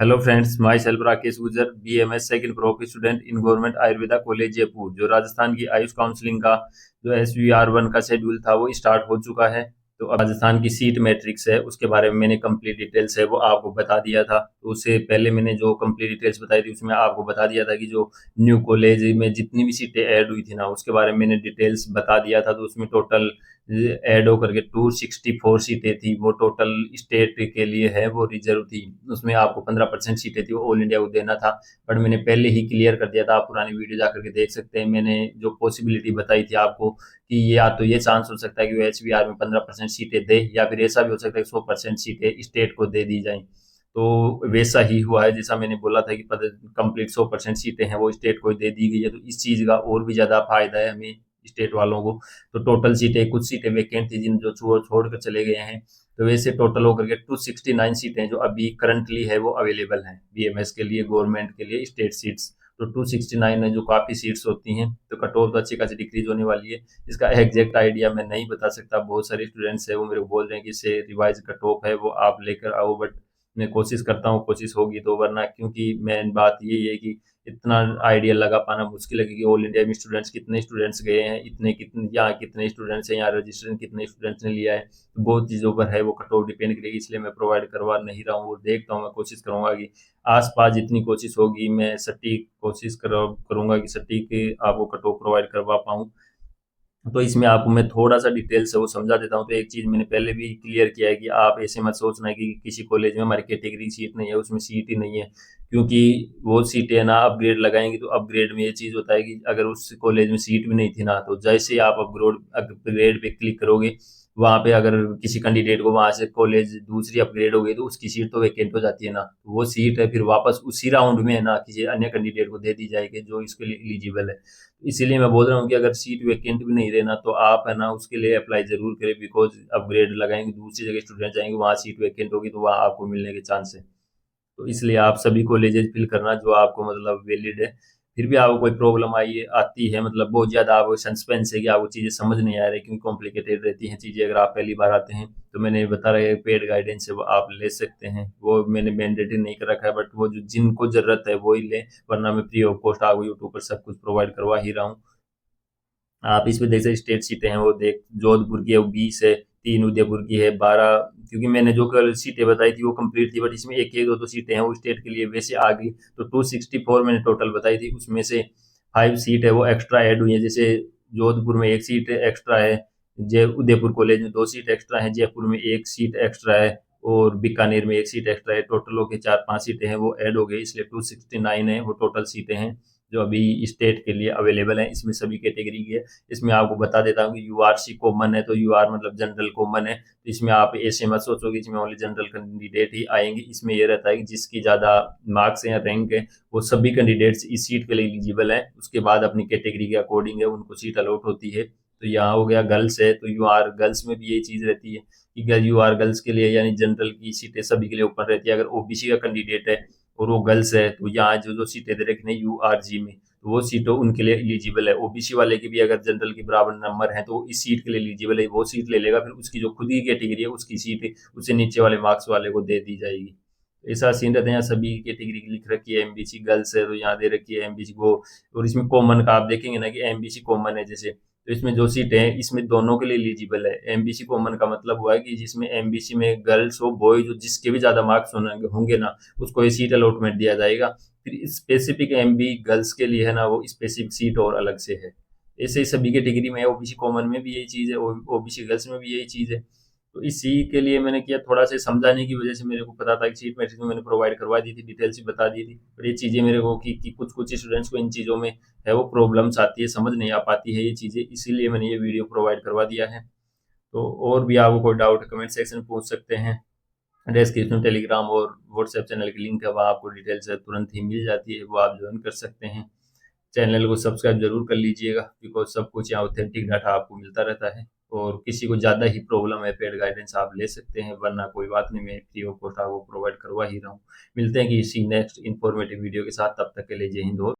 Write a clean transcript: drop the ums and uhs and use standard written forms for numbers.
Hello friends, my self Rakesh गुजर, BMS second pro student in government Ayurveda college Jaipur. जो राजस्थान की Ayush counselling का जो SVR1 का शेड्यूल था वो स्टार्ट हो चुका है। तो अब राजस्थान की सीट मैट्रिक्स है उसके बारे में मैंने कंप्लीट डिटेल्स है वो आपको बता दिया था। तो उससे पहले मैंने जो कंप्लीट डिटेल्स बताई थी उसमें आपको बता दिया था कि जो न्यू कॉलेज में जितनी भी सीटें ऐड हुई थी ना उसके बारे में मैंने डिटेल्स बता दिया था। तो उसमें टोटल ऐड होकर के 264 सीटें थी, वो टोटल स्टेट के लिए है, वो रिजर्व थी। उसमें आपको 15% सीटें थी वो ऑल इंडिया को देना था, बट मैंने पहले ही क्लियर कर दिया था। आप पुरानी वीडियो जाकर के देख सकते हैं। मैंने जो पॉसिबिलिटी बताई थी आपको कि ये या तो ये चांस हो सकता है कि वो HBR में 15% सीटें दे, या फिर ऐसा भी हो सकता है कि 100% सीटें स्टेट को दे दी जाएं। तो वैसा ही हुआ है जैसा मैंने बोला था कि कंप्लीट 100% सीटें हैं वो स्टेट को दे दी गई है। तो इस चीज़ का और भी ज़्यादा फायदा है हमें स्टेट वालों को। तो टोटल सीटें, कुछ सीटें वैकेंट थी जिन जो छोड़ कर चले गए हैं, तो वैसे टोटल होकर के 269 सीटें जो अभी करंटली है वो अवेलेबल हैं BMS के लिए, गवर्नमेंट के लिए स्टेट सीट्स। तो 269 है जो काफ़ी सीट्स होती हैं, तो कट ऑफ तो अच्छी खासी डिक्रीज होने वाली है। इसका एग्जैक्ट आइडिया मैं नहीं बता सकता। बहुत सारे स्टूडेंट्स हैं वो मेरे को बोल रहे हैं कि इससे रिवाइज कट ऑफ है वो आप लेकर आओ, बट मैं कोशिश करता हूँ, कोशिश होगी तो। वरना क्योंकि मेन बात यही है कि इतना आइडिया लगा पाना मुश्किल है, क्योंकि ऑल इंडिया में स्टूडेंट्स कितने स्टूडेंट्स गए हैं, इतने कितने यहाँ कितने स्टूडेंट्स हैं, यहाँ रजिस्ट्रेशन कितने स्टूडेंट्स ने लिया है, तो बहुत चीज़ों पर है वो कट ऑफ डिपेंड करेगी। इसलिए मैं प्रोवाइड करवा नहीं रहा हूँ। वो देखता हूँ, मैं कोशिश करूंगा कि आसपास जितनी कोशिश होगी मैं सटीक कोशिश करूंगा कि सटीक आपको कट ऑफ प्रोवाइड करवा पाऊँ। तो इसमें आपको मैं थोड़ा-सा डिटेल से वो समझा देता हूँ। तो एक चीज़ मैंने पहले भी क्लियर किया है कि आप ऐसे मत सोचना कि किसी कॉलेज में हमारी कैटेगरी सीट नहीं है, उसमें सीट ही नहीं है। क्योंकि वो सीटें ना अपग्रेड लगाएँगे, तो अपग्रेड में ये चीज़ होता है कि अगर उस कॉलेज में सीट भी नहीं थी ना, तो जैसे ही आप अपग्रेड पे क्लिक करोगे, वहाँ पे अगर किसी कैंडिडेट को वहाँ से कॉलेज दूसरी अपग्रेड हो गई, तो उसकी सीट तो वैकेंट हो जाती है ना। तो वो सीट है फिर वापस उसी राउंड में है ना किसी अन्य कैंडिडेट को दे दी जाएगी जो इसके लिए एलिजिबल है। इसीलिए मैं बोल रहा हूँ कि अगर सीट वैकेंट भी नहीं रहना तो आप है ना उसके लिए अप्लाई जरूर करें, बिकॉज अपग्रेड लगाएंगे, दूसरी जगह स्टूडेंट जाएंगे, वहाँ सीट वैकेंट होगी तो वहाँ आपको मिलने के चांस है। तो इसलिए आप सभी कॉलेजेस फिल करना जो आपको मतलब वैलिड है। फिर भी आपको कोई प्रॉब्लम आती है, मतलब बहुत ज़्यादा आपको सस्पेंस है कि आपको चीज़ें समझ नहीं आ रही क्योंकि कॉम्प्लिकेटेड रहती हैं चीज़ें अगर आप पहली बार आते हैं, तो मैंने बता रहा है पेड गाइडेंस है वो आप ले सकते हैं। वो मैंने मैंडेटरी नहीं कर रखा है, बट वो जो जिनको ज़रूरत है वो ही लें, वरना मैं फ्री ऑफ कॉस्ट आपको यूट्यूब पर सब कुछ प्रोवाइड करवा ही रहा हूँ। आप इसमें देख सकते स्टेट सीटें हैं वो देख, जोधपुर की है वो 20 है, 3 उदयपुर की है, 12। क्योंकि मैंने जो कल सीटें बताई थी वो कंप्लीट थी, बट इसमें एक एक दो दो सीटें हैं वो स्टेट के लिए वैसे आ गई। तो 264 मैंने टोटल बताई थी, उसमें से 5 सीट है वो एक्स्ट्रा ऐड हुई है। जैसे जोधपुर में 1 सीट एक्स्ट्रा है, जय उदयपुर कॉलेज में 2 सीट एक्स्ट्रा है, जयपुर में 1 सीट एक्स्ट्रा है, और बीकानेर में 1 सीट एक्स्ट्रा है। टोटल होके 4-5 सीटें हैं वो ऐड हो गई, इसलिए 269 है वो टोटल सीटें हैं जो अभी स्टेट के लिए अवेलेबल हैं। इसमें सभी कैटेगरी की है। इसमें आपको बता देता हूँ कि URC कॉमन है, तो UR मतलब जनरल कॉमन है। तो इसमें आप ऐसे मत सोचो कि इसमें ओनली जनरल कैंडिडेट ही आएंगे। इसमें यह रहता है कि जिसकी ज़्यादा मार्क्स हैं या रैंक है वो सभी कैंडिडेट्स इस सीट के लिए एलिजिबल है। उसके बाद अपनी कैटेगरी के अकॉर्डिंग है उनको सीट अलॉट होती है। तो यहाँ हो गया गर्ल्स है, तो UR गर्ल्स में भी यही चीज़ रहती है कि UR गर्ल्स के लिए यानी जनरल की सीटें सभी के लिए ओपन रहती है। अगर OBC का कैंडिडेट है और वो गर्ल्स है, तो यहाँ जो जो सीटें दे रखी हैं URG में, तो वो सीटों उनके लिए एलिजिबल है। OBC वाले की भी अगर जनरल के बराबर नंबर है तो इस सीट के लिए एलिजिबल है, वो सीट ले लेगा। फिर उसकी जो खुद की कैटेगरी है उसकी सीट उससे नीचे वाले मार्क्स वाले को दे दी जाएगी। तो ऐसा सीन रहता है। यहाँ सभी कैटेगरी की लिख रखी है। MBC गर्ल्स है तो यहाँ दे रखी है MBC को। और इसमें कॉमन का आप देखेंगे ना कि MBC कॉमन है जैसे, तो इसमें जो सीटें हैं इसमें दोनों के लिए एलिजिबल है। MBC कॉमन का मतलब हुआ है कि जिसमें MBC में गर्ल्स हो बॉय जो जिसके भी ज्यादा मार्क्स होंगे ना उसको ये सीट अलॉटमेंट दिया जाएगा। फिर स्पेसिफिक MB गर्ल्स के लिए है ना वो स्पेसिफिक सीट और अलग से है। ऐसे ही सभी कैटेगरी में है। OBC कॉमन में भी यही चीज है, OBC गर्ल्स में भी यही चीज है। तो इसी के लिए मैंने किया, थोड़ा सा समझाने की वजह से। मेरे को पता था कि सीट मैट्रिक्स में मैंने प्रोवाइड करवा दी थी, डिटेल्स भी बता दी थी, पर ये चीज़ें मेरे को कि कुछ कुछ स्टूडेंट्स को इन चीज़ों में है वो प्रॉब्लम्स आती है, समझ नहीं आ पाती है ये चीज़ें, इसीलिए मैंने ये वीडियो प्रोवाइड करवा दिया है। तो और भी आपको कोई डाउट कमेंट सेक्शन में पूछ सकते हैं। डिस्क्रिप्शन में टेलीग्राम और व्हाट्सएप चैनल की लिंक है, वहाँ आपको डिटेल्स तुरंत ही मिल जाती है, वो आप ज्वाइन कर सकते हैं। चैनल को सब्सक्राइब जरूर कर लीजिएगा, बिकॉज सब कुछ यहाँ ऑथेंटिक डाटा आपको मिलता रहता है। और किसी को ज़्यादा ही प्रॉब्लम है पेड गाइडेंस आप ले सकते हैं, वरना कोई बात नहीं, मैं फ्री ऑफ कॉस्ट आपको प्रोवाइड करवा ही रहा हूँ। मिलते हैं कि इसी नेक्स्ट इन्फॉर्मेटिव वीडियो के साथ, तब तक के लिए जय हिंद।